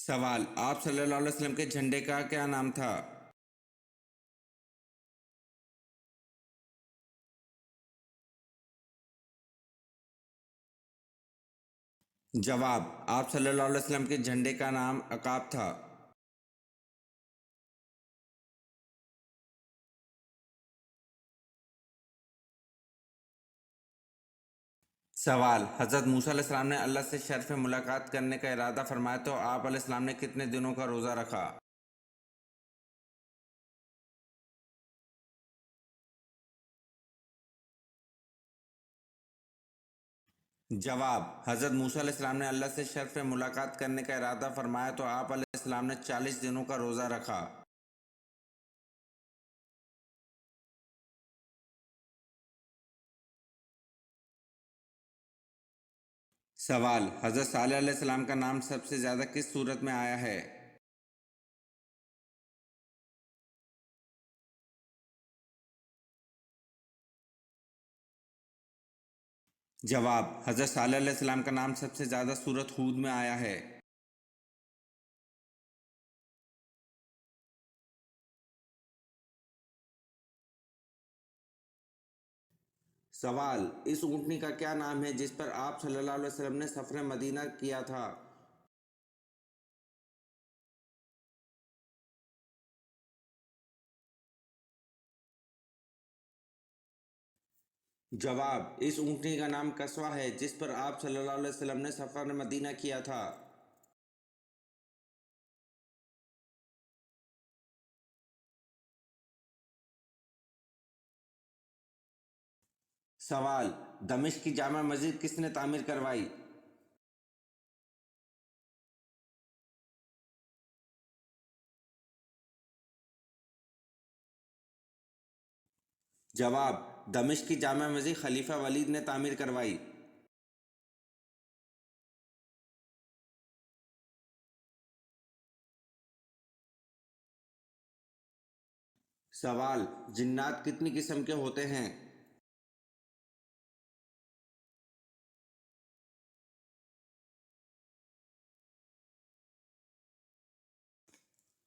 سوال: آپ صلی اللہ علیہ وسلم کے جھنڈے کا کیا نام تھا؟ جواب: آپ صلی اللہ علیہ وسلم کے جھنڈے کا نام عقاب تھا۔ سوال: حضرت موسیٰ علیہ السلام نے اللہ سے شرف ملاقات کرنے کا ارادہ فرمایا تو آپ علیہ السلام نے کتنے دنوں کا روزہ رکھا؟ جواب: حضرت موسیٰ علیہ السلام نے اللہ سے شرف ملاقات کرنے کا ارادہ فرمایا تو آپ علیہ السلام نے 40 دنوں کا روزہ رکھا۔ سوال: حضرت صالح علیہ السلام کا نام سب سے زیادہ کس صورت میں آیا ہے؟ جواب: حضرت صالح علیہ السلام کا نام سب سے زیادہ سورۃ ہود میں آیا ہے۔ سوال: اس اونٹنی کا کیا نام ہے جس پر آپ صلی اللہ علیہ وسلم نے سفر مدینہ کیا تھا؟ جواب: اس اونٹنی کا نام قصوہ ہے جس پر آپ صلی اللہ علیہ وسلم نے سفر مدینہ کیا تھا۔ سوال: دمشق کی جامع مسجد کس نے تعمیر کروائی؟ جواب: دمشق کی جامع مسجد خلیفہ ولید نے تعمیر کروائی۔ سوال: جنات کتنی قسم کے ہوتے ہیں؟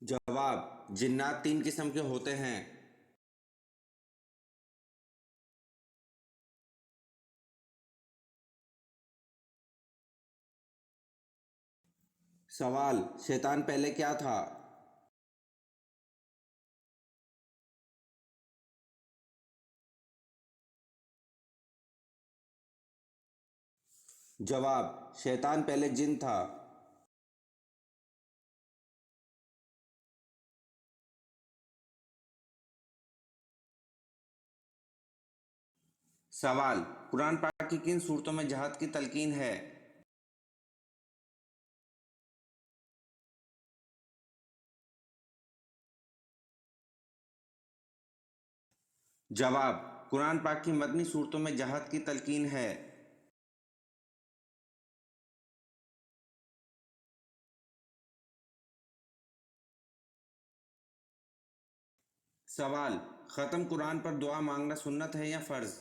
جواب: جنات 3 قسم کے ہوتے ہیں۔ سوال: شیطان پہلے کیا تھا؟ جواب: شیطان پہلے جن تھا۔ سوال: قرآن پاک کی کن صورتوں میں جہاد کی تلقین ہے؟ جواب: قرآن پاک کی مدنی صورتوں میں جہاد کی تلقین ہے۔ سوال: ختم قرآن پر دعا مانگنا سنت ہے یا فرض؟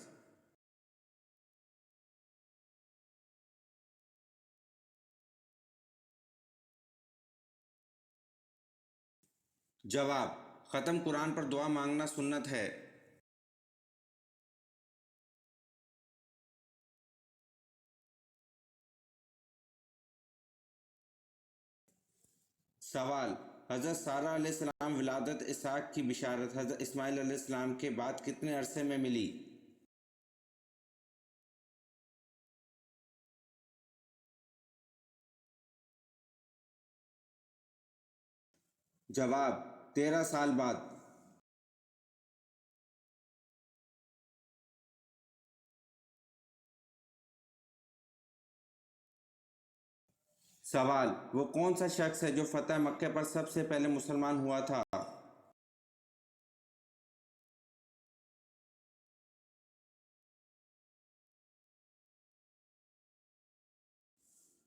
جواب: ختم قرآن پر دعا مانگنا سنت ہے۔ سوال: حضرت سارہ علیہ السلام ولادت اسحاق کی بشارت حضرت اسماعیل علیہ السلام کے بعد کتنے عرصے میں ملی؟ جواب: 13 سال بعد۔ سوال: وہ کون سا شخص ہے جو فتح مکہ پر سب سے پہلے مسلمان ہوا تھا؟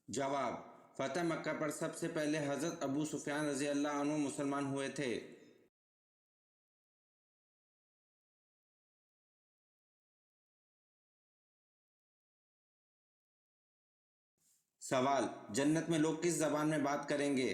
جواب: فتح مکہ پر سب سے پہلے حضرت ابو سفیان رضی اللہ عنہ مسلمان ہوئے تھے۔ سوال: جنت میں لوگ کس زبان میں بات کریں گے؟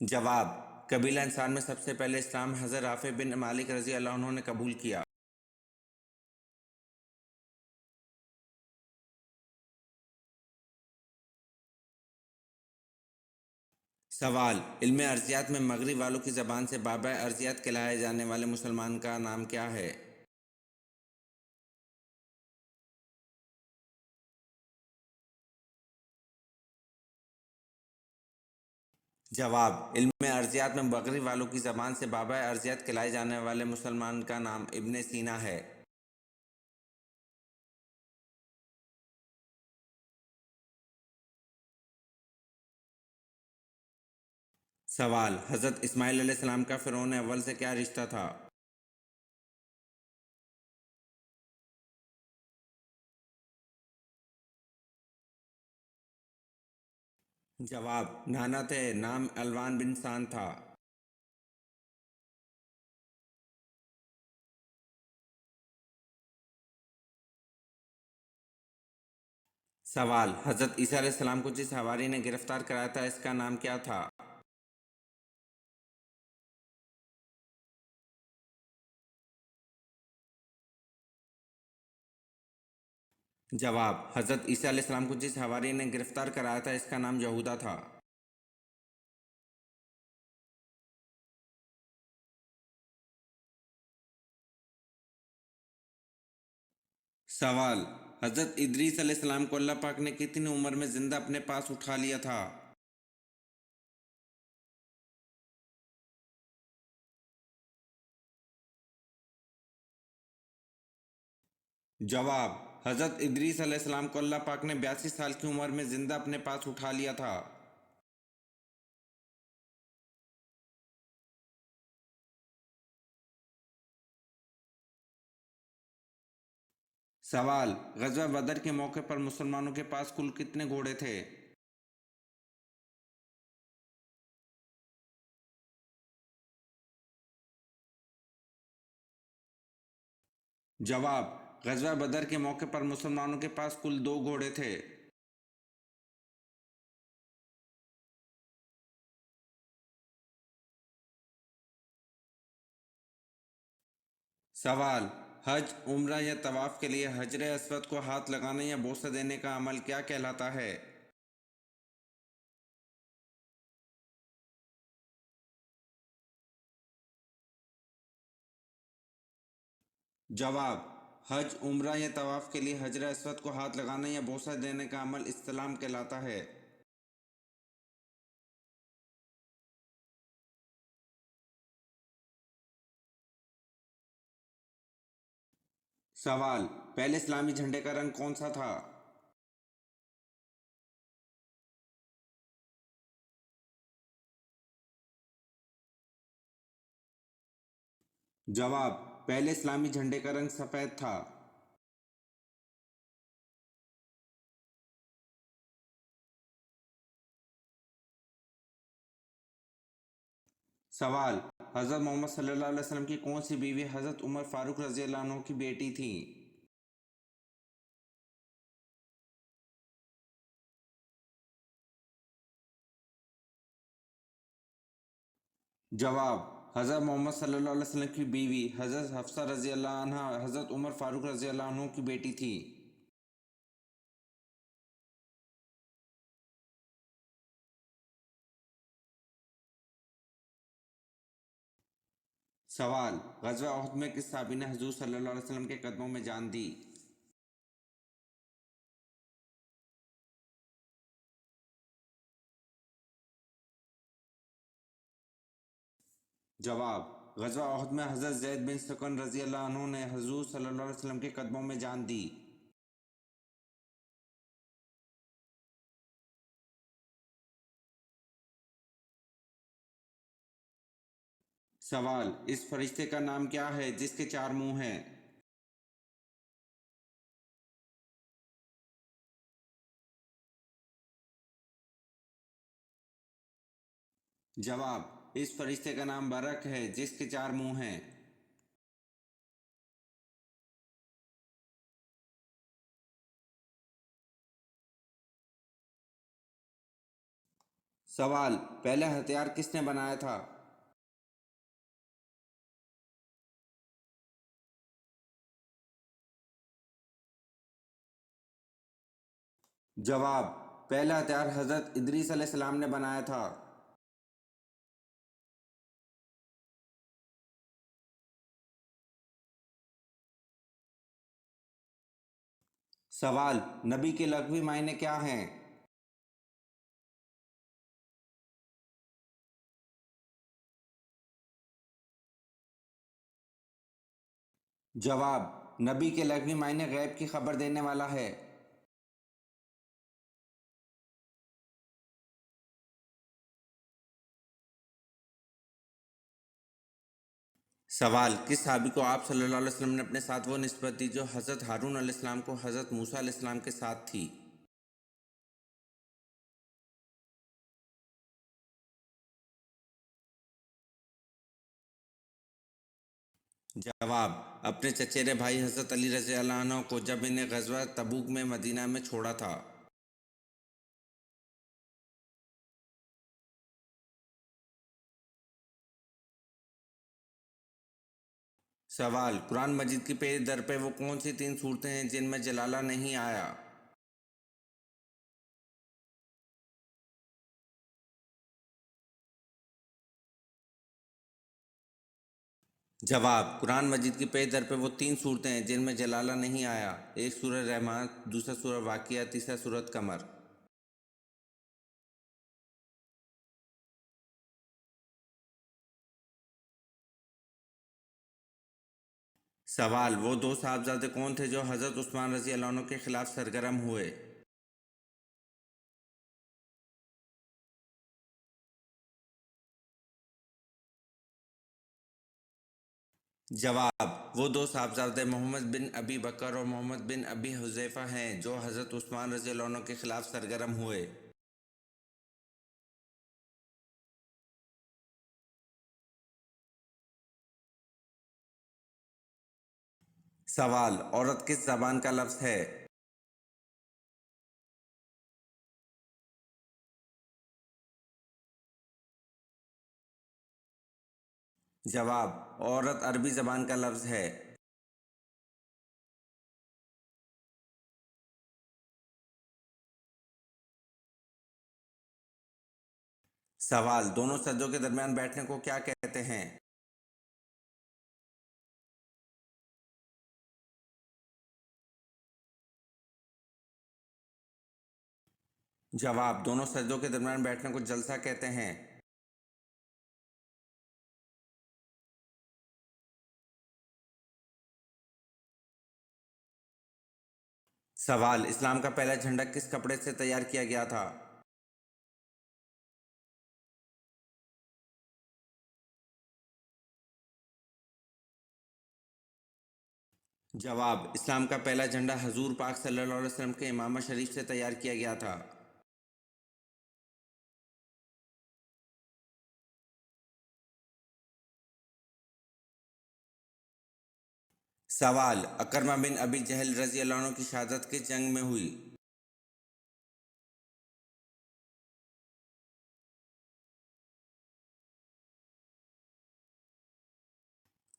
جواب: قبیلہ انصار میں سب سے پہلے اسلام حضرت رافع بن مالک رضی اللہ عنہ نے قبول کیا۔ سوال: علم ارضیات میں مغرب والوں کی زبان سے بابا ارضیات کہلائے جانے والے مسلمان کا نام کیا ہے؟ جواب: علم ارضیات میں مغرب والوں کی زبان سے بابا ارضیات کہلائے جانے والے مسلمان کا نام ابن سینا ہے۔ سوال: حضرت اسماعیل علیہ السلام کا فرعون اول سے کیا رشتہ تھا؟ جواب: نانا تھے، نام الوان بن سان تھا۔ سوال: حضرت عیسیٰ علیہ السلام کو جس حواری نے گرفتار کرایا تھا اس کا نام کیا تھا؟ جواب: حضرت عیسیٰ علیہ السلام کو جس حواری نے گرفتار کرایا تھا اس کا نام یہودا تھا۔ سوال: حضرت ادریس علیہ السلام کو اللہ پاک نے کتنی عمر میں زندہ اپنے پاس اٹھا لیا تھا؟ جواب: حضرت ادریس علیہ السلام کو اللہ پاک نے 82 سال کی عمر میں زندہ اپنے پاس اٹھا لیا تھا۔ سوال: غزوہ بدر کے موقع پر مسلمانوں کے پاس کل کتنے گھوڑے تھے؟ جواب: غزوہ بدر کے موقع پر مسلمانوں کے پاس کل 2 گھوڑے تھے۔ سوال: حج، عمرہ یا طواف کے لیے حجر اسود کو ہاتھ لگانے یا بوسہ دینے کا عمل کیا کہلاتا ہے؟ جواب: حج، عمرہ یا طواف کے لیے حجر اسود کو ہاتھ لگانے یا بوسہ دینے کا عمل استلام کہلاتا ہے۔ سوال: پہلے اسلامی جھنڈے کا رنگ کون سا تھا؟ جواب: پہلے اسلامی جھنڈے کا رنگ سفید تھا۔ سوال: حضرت محمد صلی اللہ علیہ وسلم کی کون سی بیوی حضرت عمر فاروق رضی اللہ عنہ کی بیٹی تھی؟ جواب: حضرت محمد صلی اللہ علیہ وسلم کی بیوی حضرت حفصہ رضی اللہ عنہ حضرت عمر فاروق رضی اللہ عنہ کی بیٹی تھی۔ سوال: غزوہ احد میں کس صحابی نے حضور صلی اللہ علیہ وسلم کے قدموں میں جان دی؟ جواب: غزوہ احد میں حضرت زید بن سکن رضی اللہ عنہ نے حضور صلی اللہ علیہ وسلم کے قدموں میں جان دی۔ سوال: اس فرشتے کا نام کیا ہے جس کے 4 منہ ہیں؟ جواب: اس فرشتے کا نام برق ہے جس کے 4 منہ ہیں۔ سوال: پہلا ہتھیار کس نے بنایا تھا؟ جواب: پہلا ہتھیار حضرت ادریس علیہ السلام نے بنایا تھا۔ سوال: نبی کے لغوی معنی کیا ہیں؟ جواب: نبی کے لغوی معنی غیب کی خبر دینے والا ہے۔ سوال: کس صحابی کو آپ صلی اللہ علیہ وسلم نے اپنے ساتھ وہ نسبت دی جو حضرت ہارون علیہ السلام کو حضرت موسیٰ علیہ السلام کے ساتھ تھی؟ جواب: اپنے چچیرے بھائی حضرت علی رضی اللہ عنہ کو جب انہیں غزوہ تبوک میں مدینہ میں چھوڑا تھا۔ سوال: قرآن مجید کی پیش در پہ وہ کون سی 3 صورتیں ہیں جن میں جلالہ نہیں آیا؟ جواب: قرآن مجید کی پیش در پہ وہ 3 صورتیں ہیں جن میں جلالہ نہیں آیا۔ ایک سورہ رحمان، دوسرا سورہ واقعہ، تیسرا سورۃ قمر۔ سوال: وہ 2 صاحبزادے کون تھے جو حضرت عثمان رضی اللہ عنہ کے خلاف سرگرم ہوئے؟ جواب: وہ 2 صاحبزادے محمد بن ابی بکر اور محمد بن ابی حذیفہ ہیں جو حضرت عثمان رضی اللہ عنہ کے خلاف سرگرم ہوئے۔ سوال: عورت کس زبان کا لفظ ہے؟ جواب: عورت عربی زبان کا لفظ ہے۔ سوال: دونوں سجدوں کے درمیان بیٹھنے کو کیا کہتے ہیں؟ جواب: دونوں سجدوں کے درمیان بیٹھنے کو جلسہ کہتے ہیں۔ سوال: اسلام کا پہلا جھنڈا کس کپڑے سے تیار کیا گیا تھا؟ جواب: اسلام کا پہلا جھنڈا حضور پاک صلی اللہ علیہ وسلم کے امامہ شریف سے تیار کیا گیا تھا۔ سوال: اکرمہ بن ابی جہل رضی اللہ عنہ کی شہادت کس جنگ میں ہوئی؟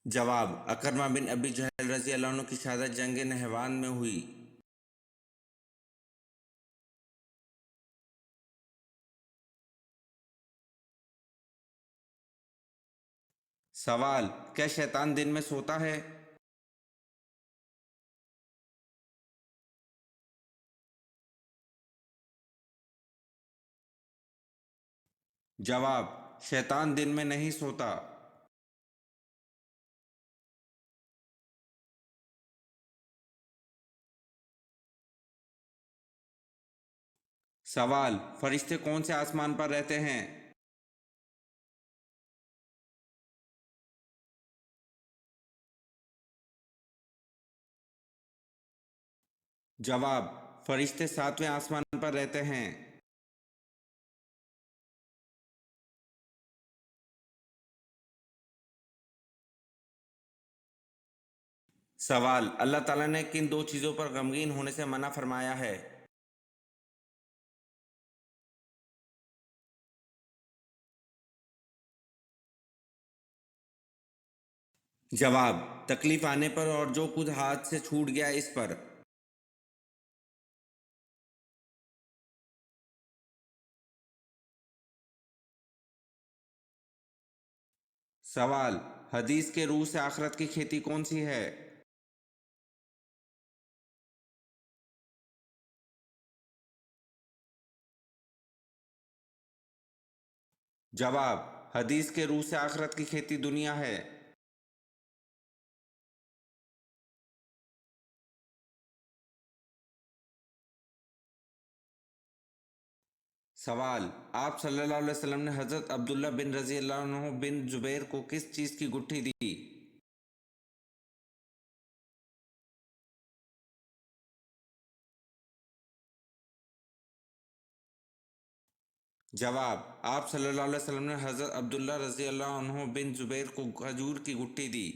جواب: اکرمہ بن ابی جہل رضی اللہ عنہ کی شہادت جنگ نہوان میں ہوئی۔ سوال: کیا شیطان دن میں سوتا ہے؟ جواب: شیطان دن میں نہیں سوتا۔ سوال: فرشتے کون سے آسمان پر رہتے ہیں؟ جواب: فرشتے 7ویں آسمان پر رہتے ہیں۔ سوال: اللہ تعالیٰ نے کن 2 چیزوں پر غمگین ہونے سے منع فرمایا ہے؟ جواب: تکلیف آنے پر اور جو کچھ ہاتھ سے چھوٹ گیا اس پر۔ سوال: حدیث کے روح سے آخرت کی کھیتی کون سی ہے؟ جواب: حدیث کے روح سے آخرت کی کھیتی دنیا ہے۔ سوال: آپ صلی اللہ علیہ وسلم نے حضرت عبداللہ بن رضی اللہ عنہ بن زبیر کو کس چیز کی گٹھی دی؟ جواب: آپ صلی اللہ علیہ وسلم نے حضرت عبداللہ رضی اللہ عنہ بن زبیر کو کھجور کی گٹھی دی۔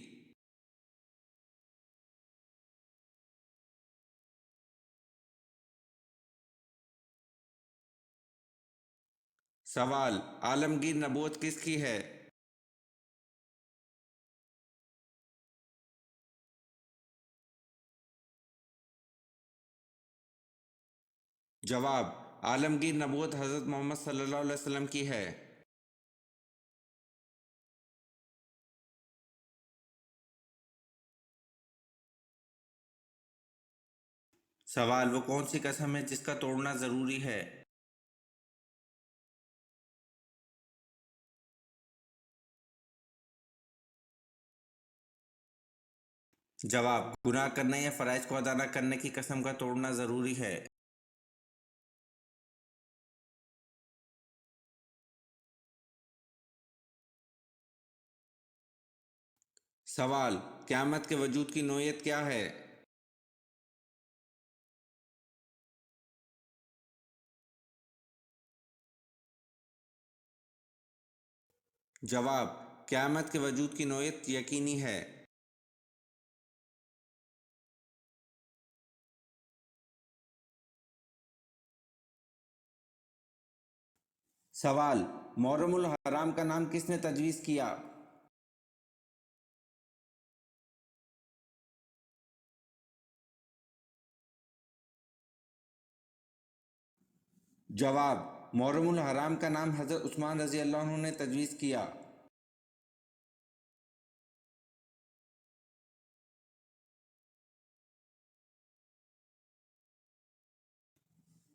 سوال: عالمگیر نبوت کس کی ہے؟ جواب: عالمگیر نبوت حضرت محمد صلی اللہ علیہ وسلم کی ہے۔ سوال: وہ کون سی قسم ہے جس کا توڑنا ضروری ہے؟ جواب: گناہ کرنے یا فرائض کو ادا نہ کرنے کی قسم کا توڑنا ضروری ہے۔ سوال: قیامت کے وجود کی نوعیت کیا ہے؟ جواب: قیامت کے وجود کی نوعیت یقینی ہے۔ سوال: محرم الحرام کا نام کس نے تجویز کیا؟ جواب: محرم الحرام کا نام حضرت عثمان رضی اللہ عنہ نے تجویز کیا۔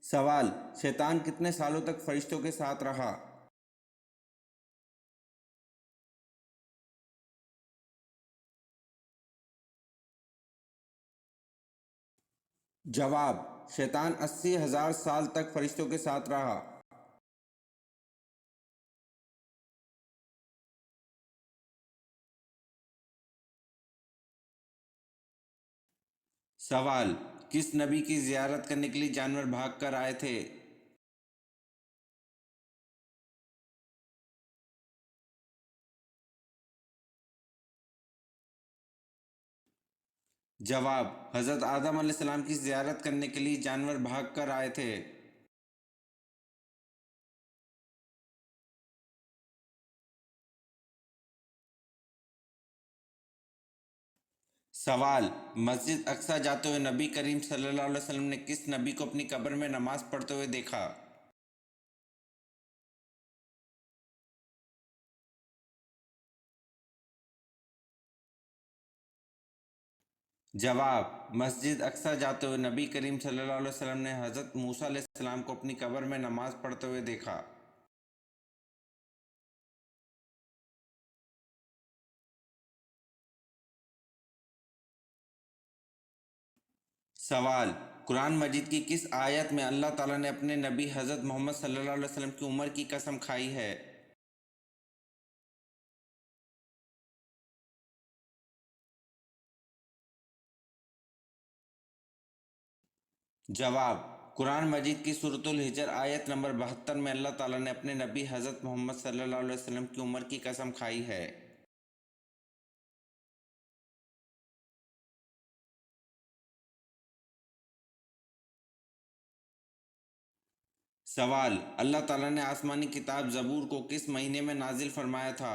سوال: شیطان کتنے سالوں تک فرشتوں کے ساتھ رہا؟ جواب: شیطان 80,000 سال تک فرشتوں کے ساتھ رہا۔ سوال: کس نبی کی زیارت کرنے کے لیے جانور بھاگ کر آئے تھے؟ جواب: حضرت آدم علیہ السلام کی زیارت کرنے کے لیے جانور بھاگ کر آئے تھے۔ سوال: مسجد اقصی جاتے ہوئے نبی کریم صلی اللہ علیہ وسلم نے کس نبی کو اپنی قبر میں نماز پڑھتے ہوئے دیکھا؟ جواب: مسجد اقصی جاتے ہوئے نبی کریم صلی اللہ علیہ وسلم نے حضرت موسیٰ علیہ السلام کو اپنی قبر میں نماز پڑھتے ہوئے دیکھا۔ سوال: قرآن مجید کی کس آیت میں اللہ تعالیٰ نے اپنے نبی حضرت محمد صلی اللہ علیہ وسلم کی عمر کی قسم کھائی ہے؟ جواب: قرآن مجید کی سورۃ الحجر آیت نمبر 72 میں اللہ تعالیٰ نے اپنے نبی حضرت محمد صلی اللہ علیہ وسلم کی عمر کی قسم کھائی ہے۔ سوال: اللہ تعالیٰ نے آسمانی کتاب زبور کو کس مہینے میں نازل فرمایا تھا؟